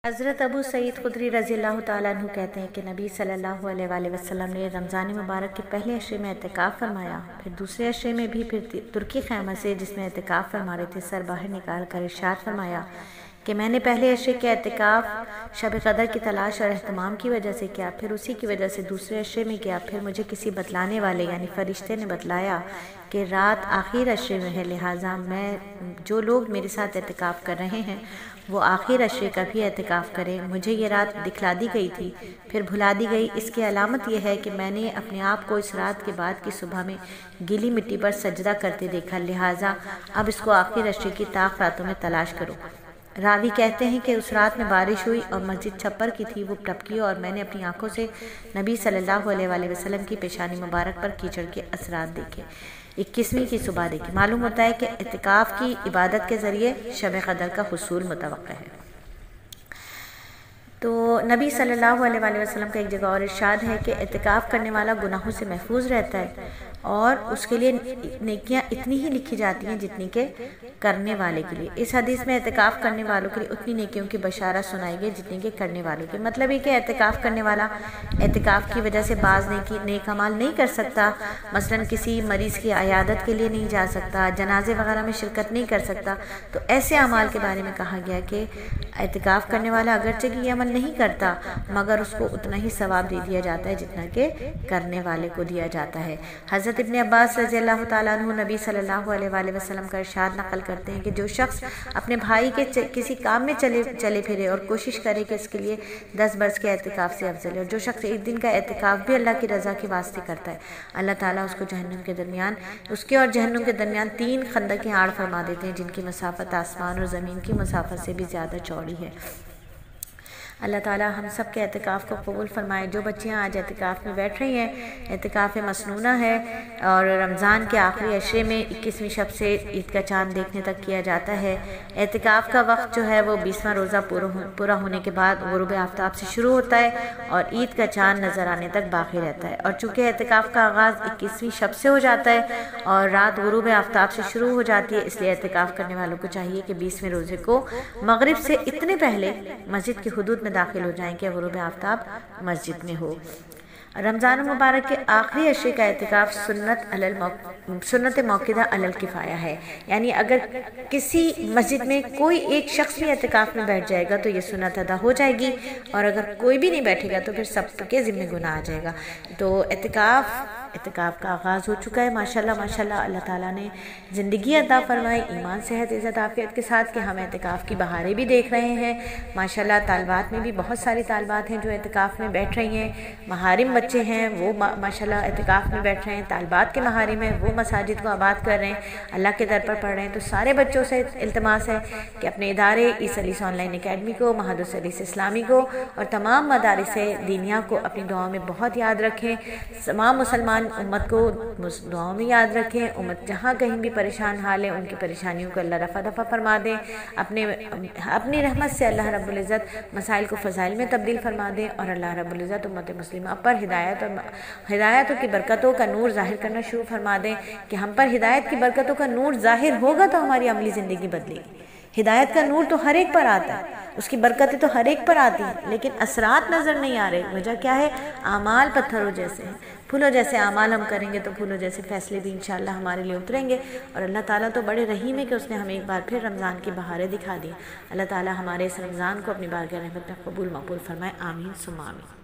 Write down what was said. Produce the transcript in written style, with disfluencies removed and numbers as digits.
حضرت ابو سعید خدری رضی اللہ تعالیٰ عنہ کہتے ہیں کہ نبی صلی اللہ علیہ وآلہ وسلم نے رمضان مبارک کے پہلے عشرے میں اعتکاف فرمایا، پھر دوسرے عشرے میں بھی پھر ترکی خیمہ سے جس میں اعتکاف فرما رہے تھے سر باہر نکال کر ارشاد فرمایا کہ میں نے پہلے عشرے کے اعتکاف شب قدر کی تلاش اور اہتمام کی وجہ سے کیا، پھر اسی کی وجہ سے دوسرے عشرے میں کیا، پھر مجھے کسی بتلانے والے یعنی فرشتے نے بتلایا کہ رات آخر عشرے میں ہے، لہٰذا میں جو لوگ میرے ساتھ اعتکاف کر رہے ہیں وہ آخر عشرے کا بھی اعتکاف کریں۔ مجھے یہ رات دکھلا دی گئی تھی، پھر بھلا دی گئی۔ اس کی علامت یہ ہے کہ میں نے اپنے آپ کو اس رات کے بعد کی صبح میں گیلی مٹی پر سجدہ کرتے دیکھا، لہٰذا اب اس کو آخر عشرے کی طاق راتوں میں تلاش کرو۔ راوی کہتے ہیں کہ اس رات میں بارش ہوئی اور مسجد چھپر کی تھی، وہ ٹپکی اور میں نے اپنی آنکھوں سے نبی صلی اللہ علیہ وآلہ وسلم کی پیشانی مبارک پر کیچڑ کے اثرات دیکھے۔ 21ویں کی صبح دیکھی۔ معلوم ہوتا ہے کہ اعتکاف کی عبادت کے ذریعے شب قدر کا حصول متوقع ہے۔ تو نبی صلی اللہ علیہ وآلہ وسلم کا ایک جگہ اور ارشاد ہے کہ اعتکاف کرنے والا گناہوں سے محفوظ رہتا ہے اور اس کے لیے نیکیاں اتنی ہی لکھی جاتی ہیں جتنی کہ کرنے والے کے لیے۔ اس حدیث میں اعتکاف کرنے والوں کے لیے اتنی نیکیوں کی بشارت سنائی گئی جتنی کہ کرنے والوں کی۔ مطلب یہ کہ اعتکاف کرنے والا اعتکاف کی وجہ سے بعض نیک اعمال نہیں کر سکتا، مثلا کسی مریض کی عیادت کے لیے نہیں جا سکتا، جنازے وغیرہ میں شرکت نہیں کر سکتا، تو ایسے اعمال کے بارے میں کہا گیا کہ اعتکاف کرنے والا اگرچہ کہ یہ عمل نہیں کرتا مگر اس کو اتنا ہی ثواب دے دیا جاتا ہے جتنا کہ کرنے والے کو دیا جاتا ہے۔ حضرت ابن عباس رضی اللہ تعالیٰ عنہ نبی صلی اللہ علیہ وآلہ وسلم کا ارشاد نقل کرتے ہیں کہ جو شخص اپنے بھائی کے کسی کام میں چلے پھرے اور کوشش کرے کہ اس کے لیے 10 برس کے اعتکاف سے افضل ہے، اور جو شخص ایک دن کا اعتکاف بھی اللہ کی رضا کے واسطے کرتا ہے، اللہ تعالیٰ اس کو جہنم کے درمیان اس کے اور جہنم کے درمیان 3 خندقیں آڑ فرما دیتے ہیں جن کی مسافت آسمان اور زمین کی مسافت سے بھی زیادہ چوڑی ہے۔ اللہ تعالیٰ ہم سب کے اعتکاف کو قبول فرمائے۔ جو بچیاں آج اعتکاف میں بیٹھ رہی ہیں، اعتکاف مسنونہ ہے اور رمضان کے آخری عشرے میں 21ویں شب سے عید کا چاند دیکھنے تک کیا جاتا ہے۔ اعتکاف کا وقت جو ہے وہ 20واں روزہ پورا ہونے کے بعد غروب آفتاب سے شروع ہوتا ہے اور عید کا چاند نظر آنے تک باقی رہتا ہے، اور چونکہ اعتکاف کا آغاز 21ویں شب سے ہو جاتا ہے اور رات غروب آفتاب سے شروع ہو جاتی ہے، اس لیے اعتکاف کرنے والوں کو چاہیے کہ 20ویں روزے کو مغرب سے اتنے پہلے مسجد کی حدود میں داخل ہو جائیں کہ غروب آفتاب مسجد میں ہو۔ رمضان مبارک کے آخری عشرے کا اعتکاف سنت موقدہ علی الکفایہ ہے، یعنی اگر کسی مسجد میں کوئی ایک شخص بھی اعتکاف میں بیٹھ جائے گا تو یہ سنت ادا ہو جائے گی، اور اگر کوئی بھی نہیں بیٹھے گا تو پھر سب کے ذمہ گناہ آ جائے گا۔ تو اعتکاف کا آغاز ہو چکا ہے۔ ماشاءاللہ اللہ تعالیٰ نے زندگی عطا فرمائی، ایمان صحت عزت عافیت کے ساتھ کہ ہم اعتکاف کی بہاریں بھی دیکھ رہے ہیں۔ ماشاءاللہ طالبات میں بھی بہت ساری طالبات ہیں جو اعتکاف میں بیٹھ رہی ہیں، محارم بچے ہیں وہ ماشاءاللہ اعتکاف میں بیٹھ رہے ہیں، طالبات کے محارم ہیں وہ مساجد کو آباد کر رہے ہیں، اللہ کے در پر پڑھ رہے ہیں۔ تو سارے بچوں سے التماس ہے کہ اپنے ادارے سلیس آن لائن اکیڈمی کو، مہد السلیس اسلامی کو اور تمام مدارس دینیہ کو اپنی دعاؤں میں بہت یاد رکھیں، تمام مسلمان امت کو دعاؤں میں یاد رکھیں۔ امت جہاں کہیں بھی پریشان حال ہے ان کی پریشانیوں کو اللہ رفع فرما دیں، اپنی رحمت سے اللہ رب العزت مسائل کو فضائل میں تبدیل فرما دیں، اور اللہ رب العزت امت مسلمہ پر ہدایتوں کی برکتوں کا نور ظاہر کرنا شروع فرما دیں کہ ہم پر ہدایت کی برکتوں کا نور ظاہر ہوگا تو ہماری عملی زندگی بدلے گی۔ ہدایت کا نور تو ہر ایک پر آتا ہے، اس کی برکتیں تو ہر ایک پر آتی ہیں، لیکن اثرات نظر نہیں آ رہے۔ وجہ کیا ہے؟ اعمال پتھروں جیسے ہیں، پھولوں جیسے اعمال ہم کریں گے تو پھولوں جیسے فیصلے بھی انشاءاللہ ہمارے لیے اتریں گے، اور اللہ تعالیٰ تو بڑے رحیم ہے کہ اس نے ہمیں ایک بار پھر رمضان کی بہاریں دکھا دی۔ اللہ تعالیٰ ہمارے اس رمضان کو اپنی بارگاہ رحمت میں قبول مقبول فرمائے، آمین ثم آمین۔